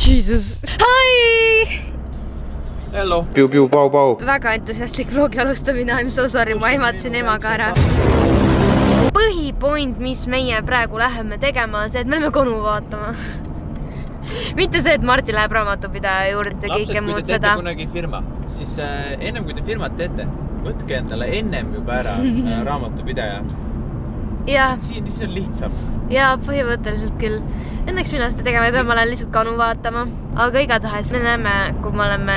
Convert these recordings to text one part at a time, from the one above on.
Jesus. Hi! Hello. Piu, pau. Väga entusiastlik vlogi alustamine, I'm so sorry, ma ehmatasin emaga ära. Põhipoint, mis meie praegu läheme tegema, on see, et me oleme konu vaatama. Mitte see, et Marti läheb raamatupidaja juurde ja kõike muud seda. Lapsed, kui te teete kunagi firma, siis ennem kui te firmat teete, võtke endale ennem juba ära raamatupidaja. Siis on lihtsam. Ja põhimõtteliselt küll. Õnneks mina seda tegema ei pea, ma olen lihtsalt kanu vaatama. Aga igatahes me näeme, kui me oleme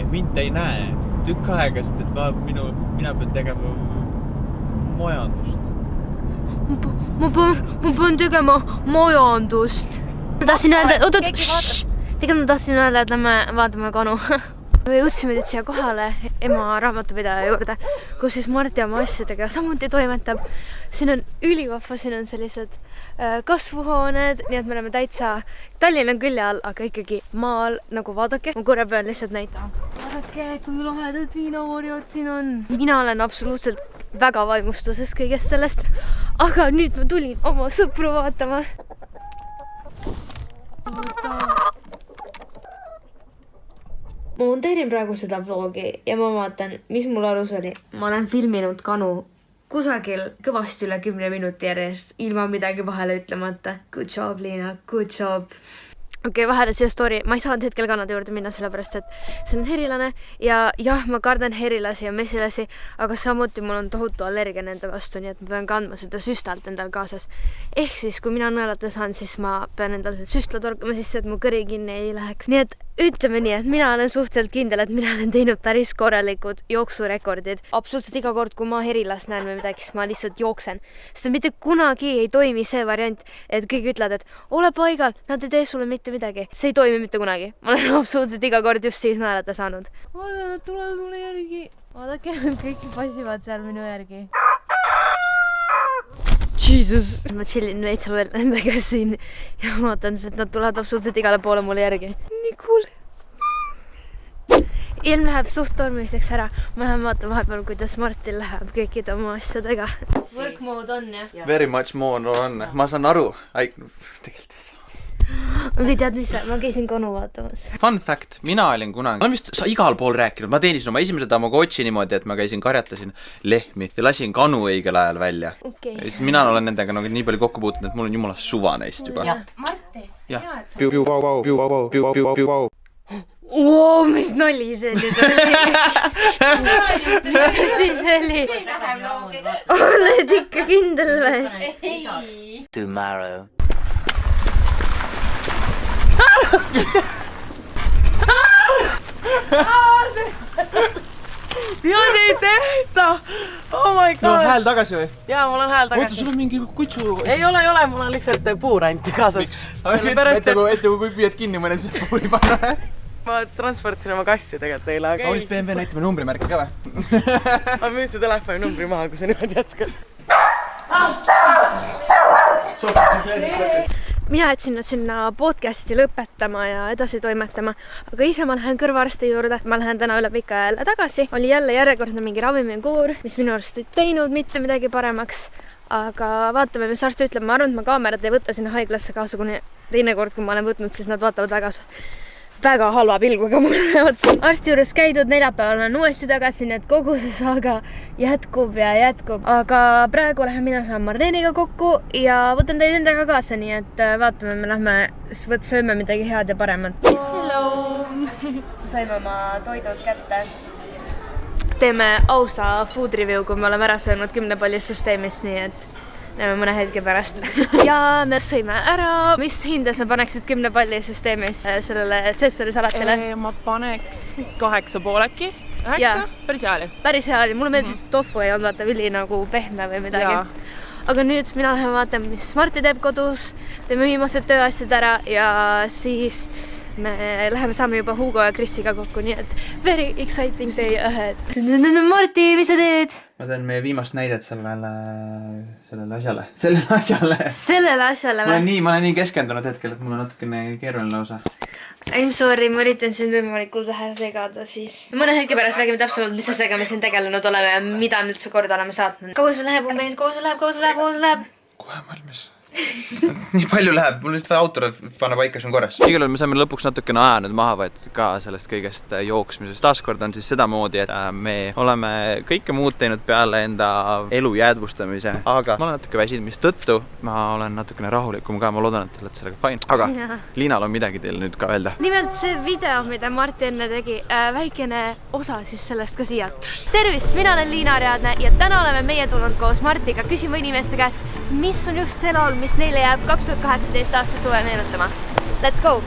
Mind ei näe. Tükk aega, sest et mina pean tegema majandust. Ma pean tegema majandust. Ma tahtsin öelda, tegelikult ma tahtsin öelda, et lähme vaatame kanu. Me jõudsime nüüd siia kohale ema raamatupidaja juurde, kus siis Marti oma asjadega samuti toimetab. Siin on ülivahva, siin on sellised kasvuhooned, nii et me oleme täitsa Tallinn on külje all, aga ikkagi maal, nagu vaadake. Ma korra pean lihtsalt näitama. Vaadake, kui lahedad viinavarjad siin on. Mina olen absoluutselt väga vaimustuses kõigest sellest, aga nüüd ma tulin oma sõpru vaatama. Ma monteerin praegu seda vlogi ja ma vaatan, mis mul arus oli. Ma olen filminud kanu kusagil kõvasti üle 10 minuti järjest, ilma midagi vahele ütlemata. Good job, Liina, good job. Okei, vahele siia story. Ma ei saanud hetkel kannade juurde minna, sellepärast, et see on herilane. Ja jah, ma kardan herilasi ja mesilasi, aga samuti mul on tohutu allergia nende vastu, nii et ma pean kandma seda süstalt endal kaasas. Ehk siis, kui mina nõelata saan, siis ma pean endal seda süstla torkama sisse, et mu kõri kinni ei läheks. Nii et ütleme nii, et mina olen suhteliselt kindel, et mina olen teinud päris korralikud jooksurekordid. Absoluutselt iga kord, kui ma herilast näen või midagi, siis ma lihtsalt jooksen. Sest mitte kunagi ei toimi see variant, et kõik ütlevad, et ole paigal, nad ei tee sulle mitte midagi. See ei toimi mitte kunagi. Ma olen absoluutselt iga kord just siis naelata saanud. Vaata, nad tulevad mulle järgi. Vaadake, kõik passivad seal minu järgi. Jesus. Ma chillin veitsa veel nendega siin ja vaatan, et nad tulevad absoluutselt igale poole mulle järgi. Nii cool. Ilm läheb suht tormiseks ära. Ma lähen vaatan vahepeal, kuidas Martil läheb kõikide oma asjadega. Work mode on, jah? Very much more on. Ma saan aru. Tegelikult ei saa. Aga tead, mis ma käisin kanu vaatamas. Fun fact, mina olin kunagi. Ma olen vist igal pool rääkinud. Ma teenisin oma esimese Tamagotchi niimoodi, et ma käisin karjatasin lehmi ja lasin kanu õigel ajal välja. Ja siis mina olen nendega nii palju kokku puutunud, et mul on jumala suva neist juba. Marti, hea, et sa... Piu. Wow, mis nali see nüüd oli? Mis asi see oli? Oled ikka kindel või? Ei. Tomorrow. Niimoodi ei tehta! Oh my god! No hääl tagasi või? Jaa, mul on hääl tagasi. Oota, sul on mingi kutsu... Ei ole, mul on lihtsalt puuranti kaasas. Miks? Ette kui püüad kinni mõne siis puuri panna. Ma transportsin oma kassi tegelikult eile, aga... Kaunis BMW näitame numbrimärki ka või? Ma müün see telefoni numbri maha, kui see niimoodi jätkad. Mina jätsin nad sinna podcasti lõpetama ja edasi toimetama, aga ise ma lähen kõrvaarsti juurde. Ma lähen täna üle pika jälle tagasi. Oli jälle järjekordne mingi ravimikuur, mis minu arust ei teinud mitte midagi paremaks. Aga vaatame, mis arst ütleb. Ma arvan, et ma kaamerat ei võtta sinna haiglasse kaasa, kuni teine kord, kui ma olen võtnud, siis nad vaatavad väga halva pilguga mulle otsa. Arsti juures käidud, neljapäeval olen uuesti tagasi, nii et kogu see saaga jätkub ja jätkub. Aga praegu lähen mina saan Marleniga kokku ja võtan teid endaga kaasa, nii et vaatame, me lähme sööme midagi head ja paremat. Hello! Saime oma toidud kätte. Teeme ausa food review, kui me oleme ära söönud 10 pallist süsteemist, nii et näeme mõne hetke pärast. Ja me sõime ära. Mis hinda sa paneksid 10 palli süsteemis sellele Cäsari salatile? Ma paneks 8,5 äkki. 9? Päris hea oli. Päris hea oli. Mulle meeldis, et tofu ei olnud üli nagu pehme või midagi. Aga nüüd mina lähen vaatan, mis Marti teeb kodus. Teeme viimased tööasjad ära ja siis me läheme saame juba Hugo ja Krisiga kokku, nii et very exciting day ahead. Marti, mis sa teed? Ma teen meie viimast näidet sellele asjale. Ma olen nii keskendunud hetkel, et mul on natukene keeruline lausa. I'm sorry, ma üritan siin võimalikult vähe segada, siis mõne hetke pärast räägime täpsemalt, mis asjaga me siin tegelenud oleme ja mida nüüd see korda oleme saatnud. Kaua sul läheb umbes? Kaua sul läheb? Kohe valmis. nii palju läheb, mul lihtsalt autor panna paika, see on korras. Igal juhul me saime lõpuks natukene aja nüüd maha võetud ka sellest kõigest jooksmisest. Taaskord on siis sedamoodi, et me oleme kõike muud teinud peale enda elu jäädvustamise, aga ma olen natuke väsinud, mistõttu ma olen natukene rahulikum ka, ma loodan, et te olete sellega fine. Aga Liinal on midagi teil nüüd ka öelda. Nimelt see video, mida Martti enne tegi, väikene osa siis sellest ka siia. Tervist, mina olen Liina Ariadne ja täna oleme meie tulnud koos Martiga küsima inimeste käest, mis on just see laul, mis neile jääb 2018 aasta suve meenutama. Let's go!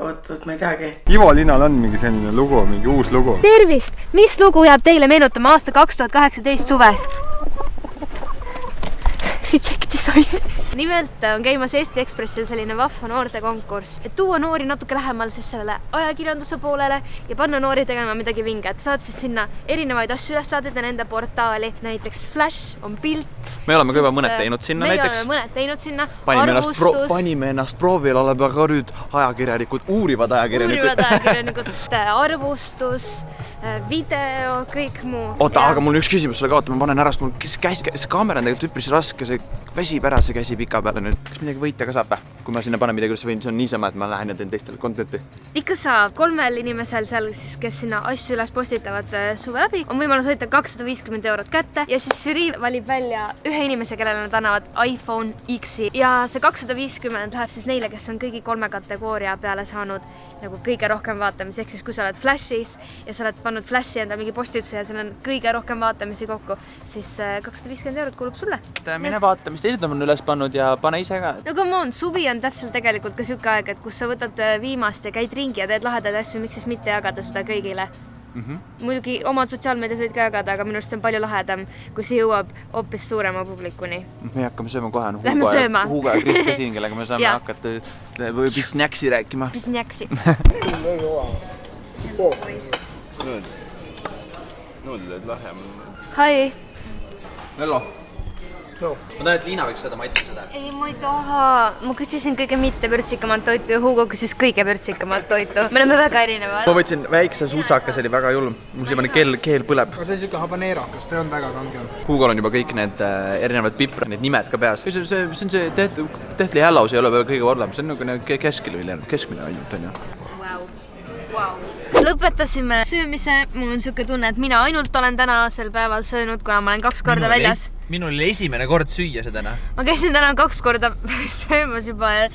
Oot, ma ei teagi. Ivo Linnal on mingi selline lugu, mingi uus lugu. Tervist! Mis lugu jääb teile meenutama aasta 2018 suve? Reject design. Nimelt on käimas Eesti Ekspressil selline vahva noortekonkurss, et tuua noori natuke lähemal siis sellele ajakirjanduse poolele ja panna noori tegema midagi vinget. Saad siis sinna erinevaid asju üles saadida nende portaali, näiteks Flash on pilt. Me oleme ka juba mõned teinud sinna näiteks. Me oleme mõned teinud sinna. Panime ennast proovile, oleme ka nüüd ajakirjanikud, uurivad ajakirjanikud. Arvustus, video, kõik muu. Oota, aga mul on üks küsimus sulle kaota, ma panen ära, sest see kaamera on tegelikult üpris raske, see väsib ära, see käsi pika peale nüüd. Kas midagi võita ka saab? Kui ma sinna panen midagi üles võin, see on niisama, et ma lähen ja teen teistele contenti. Ikka saab. 3 inimesel seal, siis, kes sinna asju üles postitavad suve läbi, on võimalus võita 250 € kätte ja siis žürii valib välja ühe inimese, kellele nad annavad iPhone X-i ja see 250 läheb siis neile, kes on kõigi 3 kategooria peale saanud nagu kõige rohkem vaatamisi, ehk siis kui sa oled Flashis ja sa oled pannud Flashi enda mingi postituse ja seal on kõige rohkem vaatamisi kokku, siis 250 € kulub sulle. Mine vaata, mis teised on üles pannud ja pane ise ka. No come on, suvi on täpselt tegelikult ka siuke aeg, et kus sa võtad viimast ja käid ringi ja teed lahedaid asju, miks siis mitte jagada seda kõigile. Muidugi omad sotsiaalmeedias võid ka jagada, aga minu arust see on palju lahedam, kui see jõuab hoopis suurema publikuni. Me hakkame sööma kohe, Lähme sööma. Hugo ja Kris ka siin, kellega me saame hakata või pisnäksi rääkima. Pisnäksi. Nuudleid lahem. Hai. Hello. Ma tahan, et Liina võiks seda maitseda. Ei, ma ei taha. Ma küsisin kõige mitte pürtsikamat toitu ja Hugo küsis kõige pürtsikamat toitu. Me oleme väga erinevad. Ma võtsin väikse sutsaka, see oli väga julm. Mul siiamaani keel põleb. See on siuke habaneerakas, ta on väga kange. Hugol on juba kõik need erinevad pipra, need nimed ka peas. See on see Deathly Hallows ei ole veel kõige orlem. See on nagu keskmine ainult on ju. Lõpetasime söömise. Mul on siuke tunne, et mina ainult olen tänasel päeval söönud, kuna ma olen 2 korda väljas. Minul oli esimene kord süüa seda. Ma käisin täna 2 korda söömas juba ja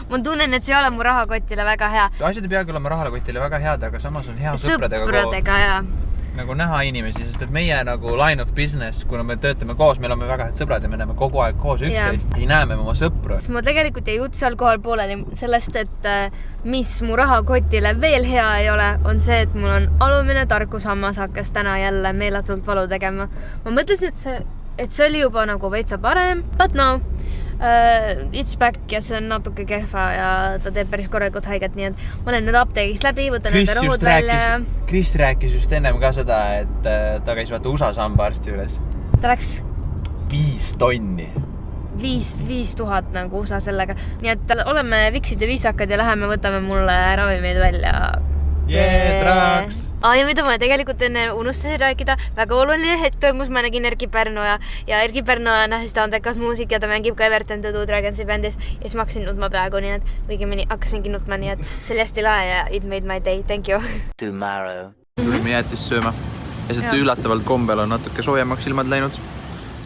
ma tunnen, et see ei ole mu rahakotile väga hea. Asjad ei peagi olema rahakotile väga head, aga samas on hea sõpradega ja nagu näha inimesi, sest et meie nagu line of business, kuna me töötame koos, me oleme väga head sõbrad ja me näeme kogu aeg koos üksteist. Ei näeme oma sõpru. Ma tegelikult jäi jutt seal kohal pooleli sellest, et mis mu rahakotile veel hea ei ole, on see, et mul on alumine tarkusammas hakkas täna jälle meeletult valu tegema. Ma mõtlesin, et see oli juba nagu veitsa parem, but no, it's back ja see on natuke kehva ja ta teeb päris korralikult haiget, nii et ma olen nüüd apteegist läbi, võtan enda rohud välja. Kris rääkis just ennem ka seda, et ta käis vaata USA sambaarsti üles. Ta läks 5 tonni. 5000 nagu USA sellega. Nii et oleme viksid ja viisakad ja läheme võtame mulle ravimeid välja. Traks! Ja mida ma tegelikult enne unustasin rääkida, väga oluline hetk toimus, ma nägin Erki Pärnoja ja Erki Pärnoja on hästi andekas muusik ja ta mängib ka Everton to do Dragonsi bändis ja siis ma hakkasin nutma peaaegu, nii et õigemini hakkasingi nutma, nii et see oli hästi lae ja it made my day, thank you. Tomorrow. Tulime jäätist sööma ja sealt üllatavalt kombel on natuke soojemaks ilmad läinud.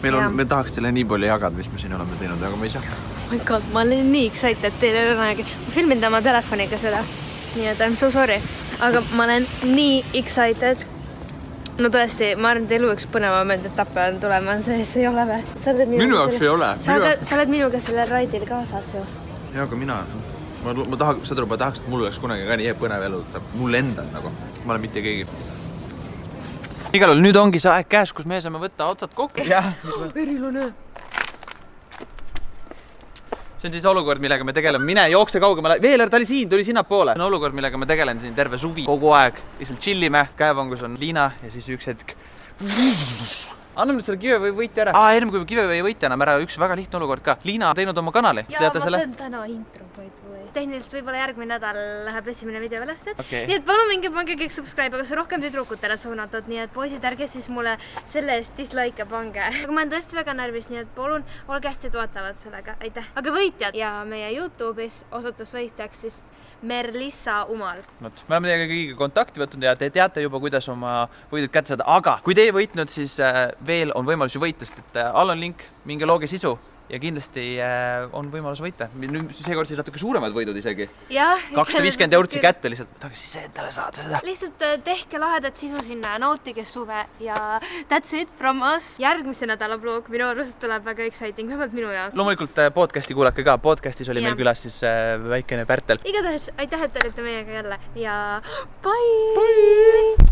Me tahaks teile nii palju jagada, mis me siin oleme teinud, aga me ei saa. Oh my god, ma olen nii excited, teil ei ole näegi. Ma filmin tema telefoniga seda, nii et I'm so sorry. Aga ma olen nii excited. No tõesti, ma arvan, et elu üks põnevam etappe on tulema, see ei ole või? Minu jaoks ei ole. Sa oled minuga sellel raidil kaasas ju. Ja, aga ma tahaks, et mul oleks kunagi ka nii põnev elu, mul endal nagu. Ma olen mitte keegi. Igal juhul nüüd ongi see aeg käes, kus me saame võtta otsad kokku. Verilune. See on siis olukord, millega me tegeleme. Mine, jookse kaugemale. Veeler, ta oli siin, tuli sinnapoole. See on olukord, millega me tegelen siin terve suvi. Kogu aeg. Lihtsalt chillime. Käevangus on Liina ja siis üks hetk anname nüüd selle giveaway võitja ära. Enne kui giveaway võitja anname ära, üks väga lihtne olukord ka. Liina on teinud oma kanali. ja ma saan täna intro, by the way. Tehniliselt võib-olla järgmine nädal läheb esimene video välestud. Okay. Nii et palun minge pange kõik subscribe, aga see rohkem tüdrukutele suunatud, nii et poisid, ärge siis mulle selle eest dislike'e pange. Aga ma olen tõesti väga närvis, nii et palun olge hästi toetavad sellega, aitäh. Aga võitjad ja meie YouTube'is osutus võitjaks siis Merlissa Umal. Me oleme teiega kõigiga kontakti võtnud ja te teate juba, kuidas oma võidud kätte saada, aga kui te ei võitnud, siis veel on võimalus ju võita, sest et all on link, minge looge sisu ja kindlasti on võimalus võita. Nüüd seekord siis natuke suuremad võidud isegi. 250 eurot kätte lihtsalt, tahaks siis endale saada seda. Lihtsalt tehke lahedat sisu sinna ja nautige suve ja that's it from us. Järgmise nädala vlog minu arust tuleb väga exciting, vähemalt minu jaoks. Loomulikult podcasti kuulake ka, podcastis oli meil külas siis väikene Pärtel. Igatahes aitäh, et olite meiega jälle ja bye!